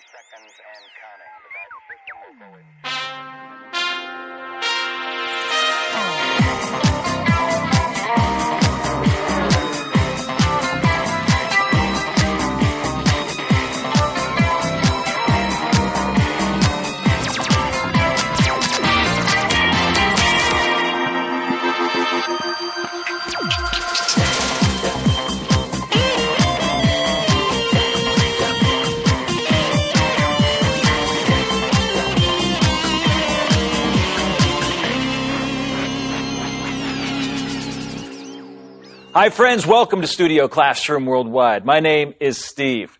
seconds and counting. The guidance system will go in. Hi friends, welcome to Studio Classroom Worldwide. My name is Steve.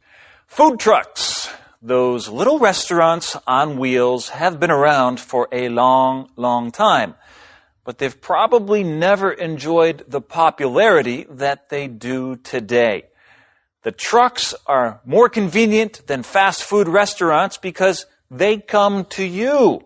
Food trucks, those little restaurants on wheels, have been around for a long time. But they've probably never enjoyed the popularity that they do today. The trucks are more convenient than fast food restaurants because they come to you.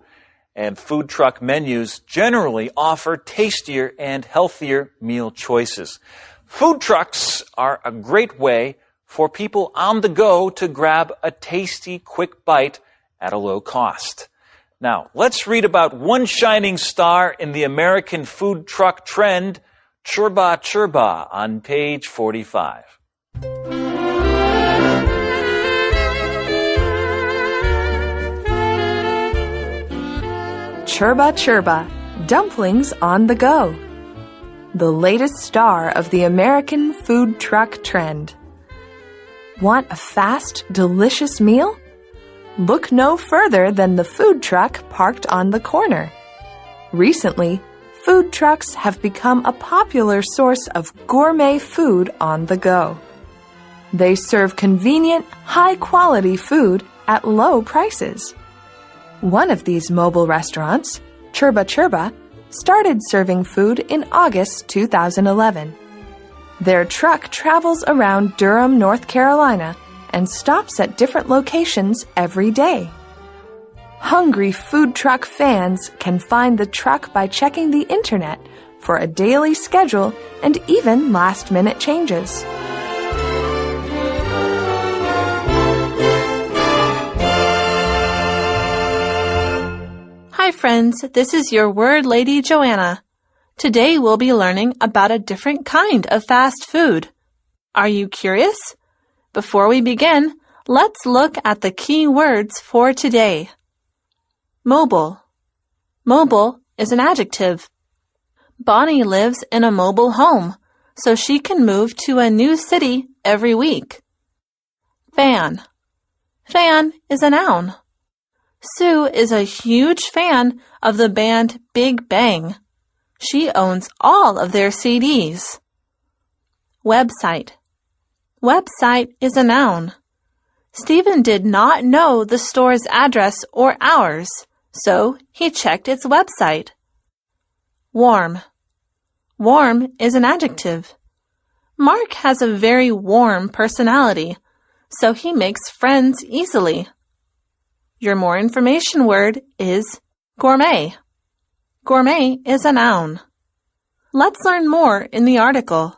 And food truck menus generally offer tastier and healthier meal choices. Food trucks are a great way for people on the go to grab a tasty, quick bite at a low cost. Now, let's read about one shining star in the American food truck trend, Churba Churba, on page 45. Churba Churba, dumplings on the go. The latest star of the American food truck trend. Want a fast, delicious meal? Look no further than the food truck parked on the corner. Recently, food trucks have become a popular source of gourmet food on the go. They serve convenient, high-quality food at low prices. One of these mobile restaurants, Churba Churba, started serving food in August 2011. Their truck travels around Durham, North Carolina, and stops at different locations every day. Hungry food truck fans can find the truck by checking the internet for a daily schedule and even last-minute changes. Hi friends, this is your word lady Joanna. Today we'll be learning about a different kind of fast food. Are you curious? Before we begin, let's look at the key words for today. Mobile. Mobile is an adjective. Bonnie lives in a mobile home, so she can move to a new city every week. Fan. Fan is a noun. Sue is a huge fan of the band Big Bang. She owns all of their CDs. Website. Website is a noun. Stephen did not know the store's address or hours, so he checked its website. Warm. Warm is an adjective. Mark has a very warm personality, so he makes friends easily. Your more information word is gourmet. Gourmet is a noun. Let's learn more in the article.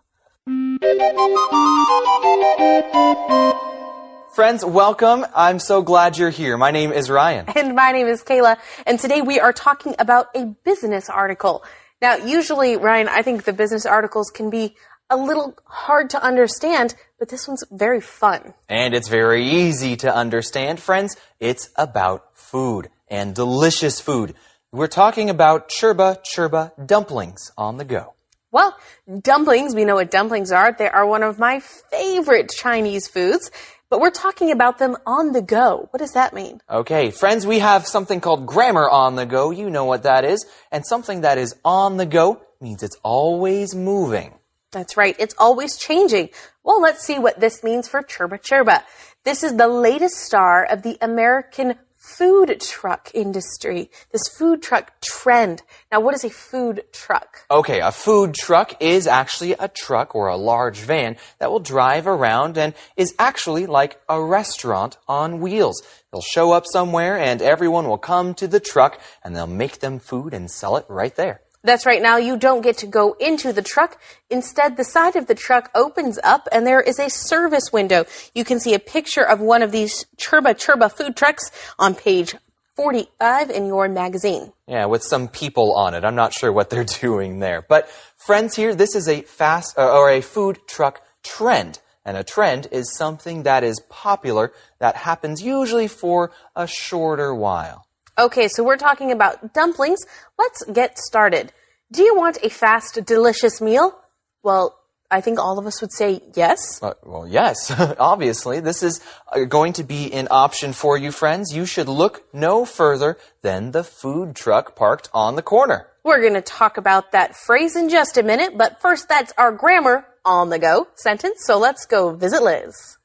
Friends, welcome. I'm so glad you're here. My name is Ryan. And my name is Kayla. And today we are talking about a business article. Now, usually, Ryan, I think the business articles can be a little hard to understand, but this one's very fun. And it's very easy to understand. Friends, it's about food and delicious food. We're talking about Churba Churba dumplings on the go. Well, dumplings, we know what dumplings are. They are one of my favorite Chinese foods, but we're talking about them on the go. What does that mean? Okay, friends, we have something called grammar on the go. You know what that is. And something that is on the go means it's always moving. That's right. It's always changing. Well, let's see what this means for Churba Churba. This is the latest star of the American food truck industry, this food truck trend. Now, what is a food truck? Okay, a food truck is actually a truck or a large van that will drive around and is actually like a restaurant on wheels. They'll show up somewhere and everyone will come to the truck and they'll make them food and sell it right there. That's right. Now, you don't get to go into the truck. Instead, the side of the truck opens up and there is a service window. You can see a picture of one of these Churba food trucks on page 45 in your magazine. Yeah, with some people on it. I'm not sure what they're doing there. But friends, here, this is a a food truck trend. And a trend is something that is popular that happens usually for a shorter while. Okay, so we're talking about dumplings. Let's get started. Do you want a fast, delicious meal? Well, I think all of us would say yes. Well, yes, obviously. This is going to be an option for you, friends. You should look no further than the food truck parked on the corner. We're going to talk about that phrase in just a minute, but first, that's our grammar on the go sentence. So let's go visit Liz.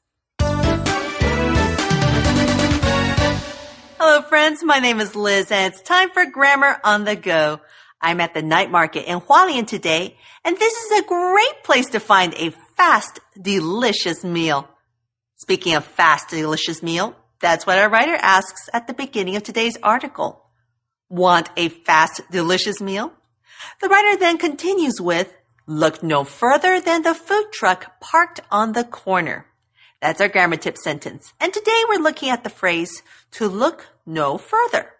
Hello, friends. My name is Liz, and it's time for Grammar on the Go. I'm at the night market in Hualien today, and this is a great place to find a fast, delicious meal. Speaking of fast, delicious meal, that's what our writer asks at the beginning of today's article. Want a fast, delicious meal? The writer then continues with, look no further than the food truck parked on the corner. That's our grammar tip sentence. And today we're looking at the phrase, to look no further.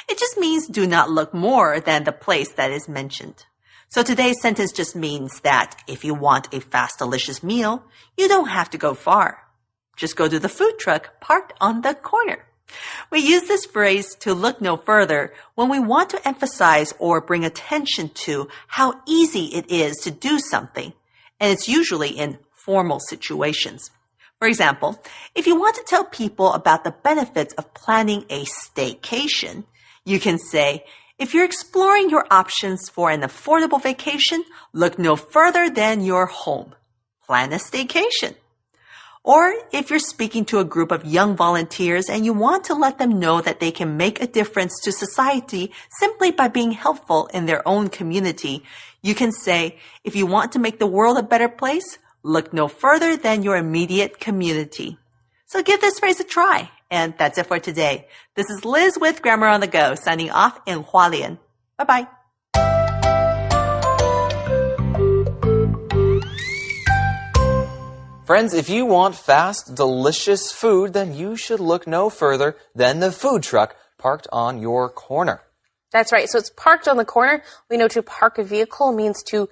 It just means do not look more than the place that is mentioned. So today's sentence just means that if you want a fast, delicious meal, you don't have to go far. Just go to the food truck parked on the corner. We use this phrase to look no further when we want to emphasize or bring attention to how easy it is to do something, and it's usually in formal situations. For example, if you want to tell people about the benefits of planning a staycation, you can say, if you're exploring your options for an affordable vacation, look no further than your home. Plan a staycation. Or if you're speaking to a group of young volunteers and you want to let them know that they can make a difference to society simply by being helpful in their own community, you can say, if you want to make the world a better place, look no further than your immediate community. So give this phrase a try. And that's it for today. This is Liz with Grammar on the Go, signing off in Hualien. Bye-bye. Friends, if you want fast, delicious food, then you should look no further than the food truck parked on your corner. That's right. So it's parked on the corner. We know to park a vehicle means to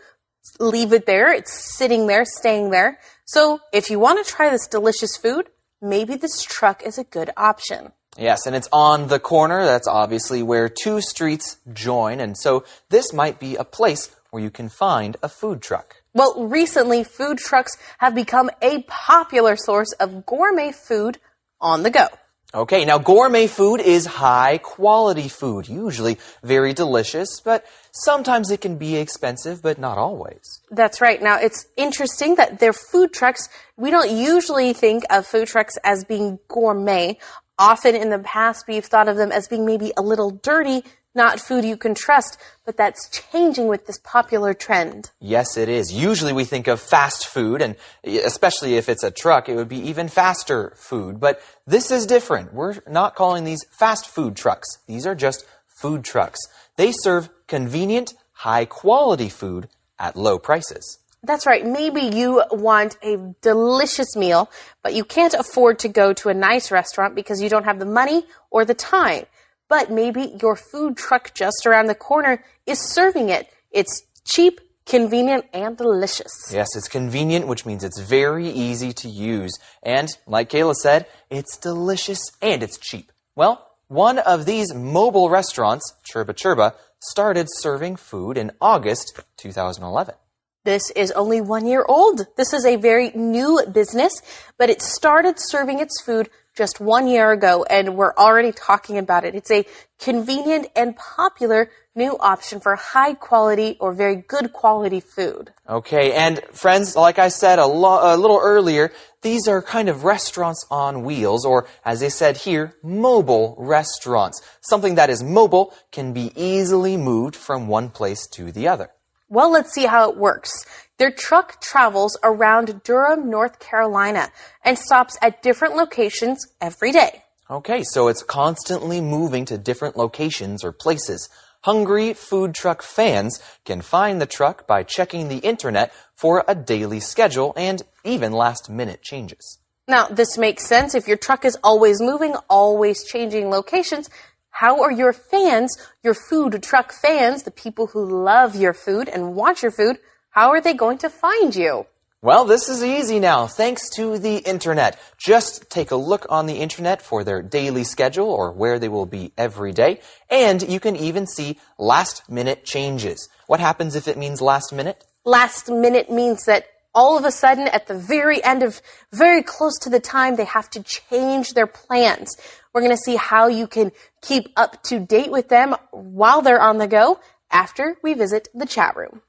leave it there. It's sitting there, staying there. So if you want to try this delicious food, maybe this truck is a good option. Yes, and it's on the corner. That's obviously where two streets join. And so this might be a place where you can find a food truck. Well, recently, food trucks have become a popular source of gourmet food on the go. Okay, now gourmet food is high quality food, usually very delicious, but sometimes it can be expensive, but not always. That's right. Now, it's interesting that they're food trucks. We don't usually think of food trucks as being gourmet. Often in the past, we've thought of them as being maybe a little dirty, not food you can trust, but that's changing with this popular trend. Yes, it is. Usually we think of fast food, and especially if it's a truck, it would be even faster food. But this is different. We're not calling these fast food trucks. These are just food trucks. They serve convenient, high-quality food at low prices. That's right. Maybe you want a delicious meal, but you can't afford to go to a nice restaurant because you don't have the money or the time. But maybe your food truck just around the corner is serving it. It's cheap, convenient, and delicious. Yes, it's convenient, which means it's very easy to use. And like Kayla said, it's delicious and it's cheap. Well, one of these mobile restaurants, Churba, started serving food in August 2011. This is only 1 year old. This is a very new business, but it started serving its food just 1 year ago, and we're already talking about it. It's a convenient and popular new option for high quality or very good quality food. Okay, and friends, like I said a little earlier, these are kind of restaurants on wheels, or as they said here, mobile restaurants. Something that is mobile can be easily moved from one place to the other. Well, let's see how it works. Their truck travels around Durham, North Carolina, and stops at different locations every day. Okay, so it's constantly moving to different locations or places. Hungry food truck fans can find the truck by checking the internet for a daily schedule and even last-minute changes. Now, this makes sense. If your truck is always moving, always changing locations, how are your fans, your food truck fans, the people who love your food and want your food, how are they going to find you? Well, this is easy now, thanks to the internet. Just take a look on the internet for their daily schedule or where they will be every day, and you can even see last-minute changes. What happens if it means last minute? Last minute means that all of a sudden, at the very end of, very close to the time, they have to change their plans. We're going to see how you can keep up to date with them while they're on the go after we visit the chat room.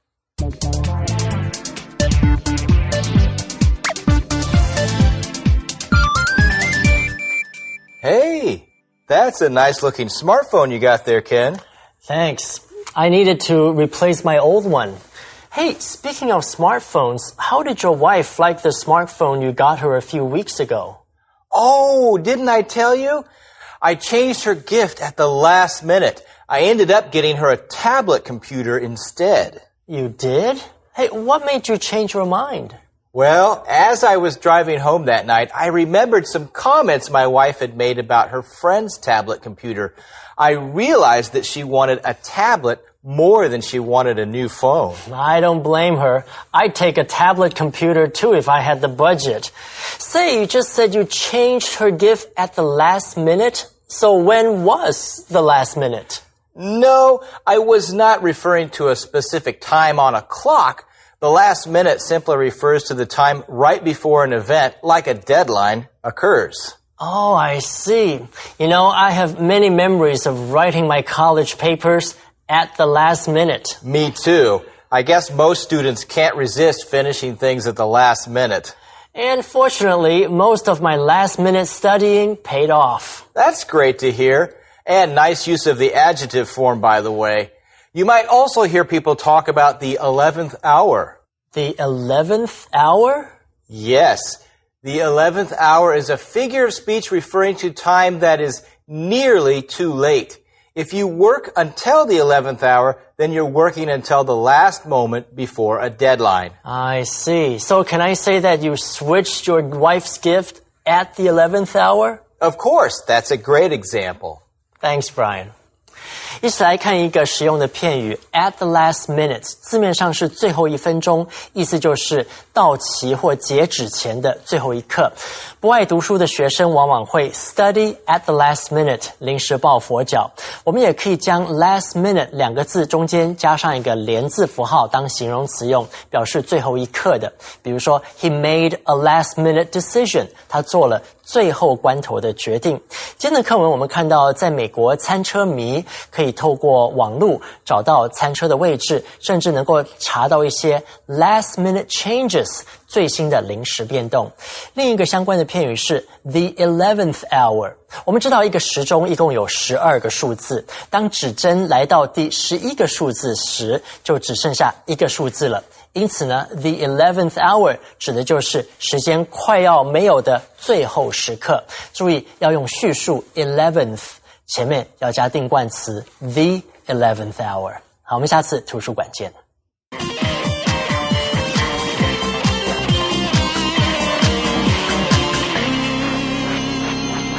Hey, that's a nice-looking smartphone you got there, Ken. Thanks. I needed to replace my old one. Hey, speaking of smartphones, how did your wife like the smartphone you got her a few weeks ago? Oh, didn't I tell you? I changed her gift at the last minute. I ended up getting her a tablet computer instead. You did? Hey, what made you change your mind? Well, as I was driving home that night, I remembered some comments my wife had made about her friend's tablet computer. I realized that she wanted a tablet more than she wanted a new phone. I don't blame her. I'd take a tablet computer too if I had the budget. Say, you just said you changed her gift at the last minute? So when was the last minute? No, I was not referring to a specific time on a clock. The last minute simply refers to the time right before an event, like a deadline, occurs. Oh, I see. You know, I have many memories of writing my college papers at the last minute. Me too. I guess most students can't resist finishing things at the last minute. And fortunately, most of my last-minute studying paid off. That's great to hear. And nice use of the adjective form, by the way. You might also hear people talk about the 11th hour. The 11th hour? Yes. The 11th hour is a figure of speech referring to time that is nearly too late. If you work until the 11th hour, then you're working until the last moment before a deadline. I see. So can I say that you switched your wife's gift at the 11th hour? Of course, that's a great example. Thanks, Brian. 一起来看一个实用的片语 at the last minute， 字面上是最后一分钟，意思就是到期或截止前的最后一刻。不爱读书的学生往往会 study at the last minute， 临时抱佛脚。我们也可以将 last minute 两个字中间加上一个连字符号当形容词用，表示最后一刻的。比如说 he made a last minute decision， 他做了最后关头的决定。今天的课文我们看到，在美国餐车迷可以透过网络找到餐车的位置，甚至能够查到一些 last minute changes 最新的临时变动。另一个相关的片语是 the 11th hour。我们知道一个时钟一共有12个数字，当指针来到第11个数字时，就只剩下一个数字了。因此呢 the 11th hour 指的就是时间快要没有的最后时刻。注意要用序数 11th， 前面要加定冠词 the 11th hour。好，我们下次图书馆见。